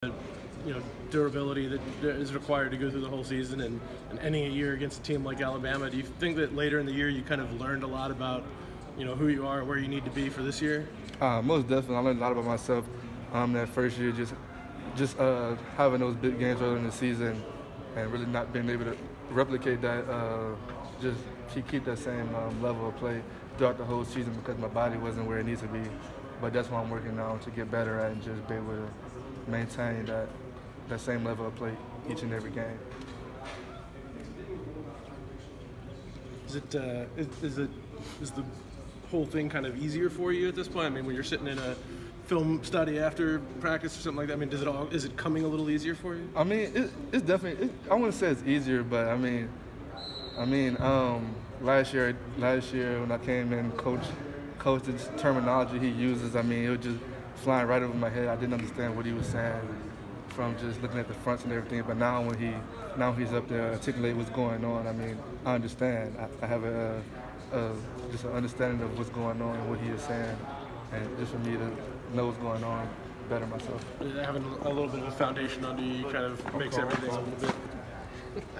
you know, durability that is required to go through the whole season and ending a year against a team like Alabama. Do you think that later in the year you kind of learned a lot about, who you are, where you need to be for this year? Most definitely, I learned a lot about myself that first year, just having those big games early in the season, and really not being able to replicate that, just keep that same level of play throughout the whole season because my body wasn't where it needs to be. But that's what I'm working on to get better at and just be able to maintain that same level of play each and every game. Is the whole thing kind of easier for you at this point? I mean, when you're sitting in a film study after practice or something like that, I mean, is it coming a little easier for you? I mean, it's definitely. I wouldn't say it's easier, but I mean, last year when I came in, coach's terminology he uses, I mean, it was just flying right over my head. I didn't understand what he was saying from just looking at the fronts and everything. But now when he's up there articulating what's going on, I mean, I understand. I have just an understanding of what's going on and what he is saying, and just for me to know what's going on better myself. Having a little bit of a foundation under you kind of makes everything a little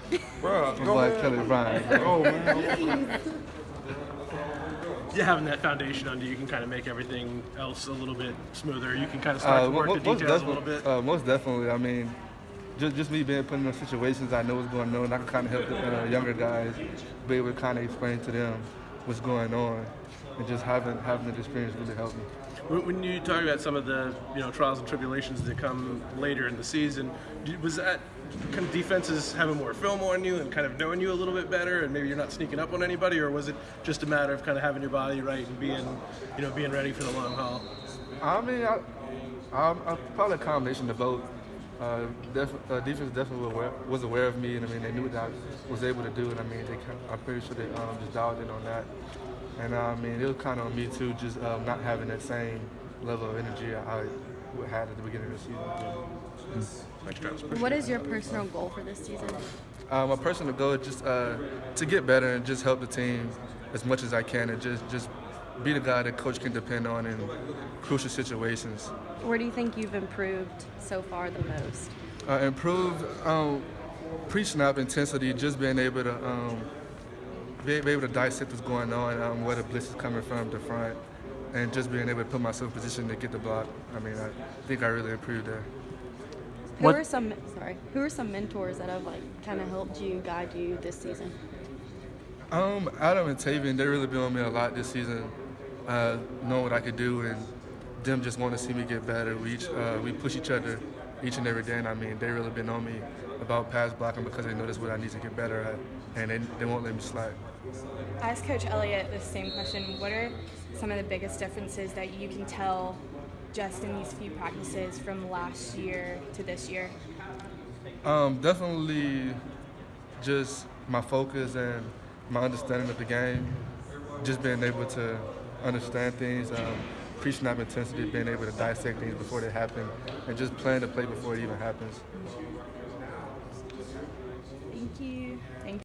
bit. Bro, I'm like Kelly Ryan. oh man. Yeah, having that foundation under you can kind of make everything else a little bit smoother. You can kind of start to work the details a little bit. Most definitely. I mean, just me being put in those situations, I know what's going on. I can kind of help the younger guys be able to kind of explain to them what's going on, and just having that experience really helped me. When you talk about some of the trials and tribulations that come later in the season, was that kind of defenses having more film on you and kind of knowing you a little bit better, and maybe you're not sneaking up on anybody, or was it just a matter of kind of having your body right and being ready for the long haul? I mean, I'm probably a combination of both. Defense definitely was aware of me, and I mean they knew what I was able to do, and I mean I'm pretty sure they just dialed in on that. And I mean it was kind of on me too, just not having that same level of energy I had at the beginning of the season. What is your personal goal for this season? My personal goal is just to get better and just help the team as much as I can, and just be the guy that coach can depend on in crucial situations. Where do you think you've improved so far the most? Improved pre-snap intensity, just being able to be able to dissect what's going on, where the blitz is coming from, the front, and just being able to put myself in position to get the block. I mean, I think I really improved there. Who are some mentors that have kind of helped you, guide you this season? Adam and Tavian, they really been on me a lot this season, knowing what I could do, and them just want to see me get better. We push each other each and every day, and I mean, they really been on me about pass blocking because they know that's what I need to get better at, and they won't let me slack. I asked Coach Elliott the same question. What are some of the biggest differences that you can tell just in these few practices from last year to this year? Definitely just my focus and my understanding of the game, just being able to understand things, pre-snap intensity, being able to dissect things before they happen, and just playing the play before it even happens. Thank you.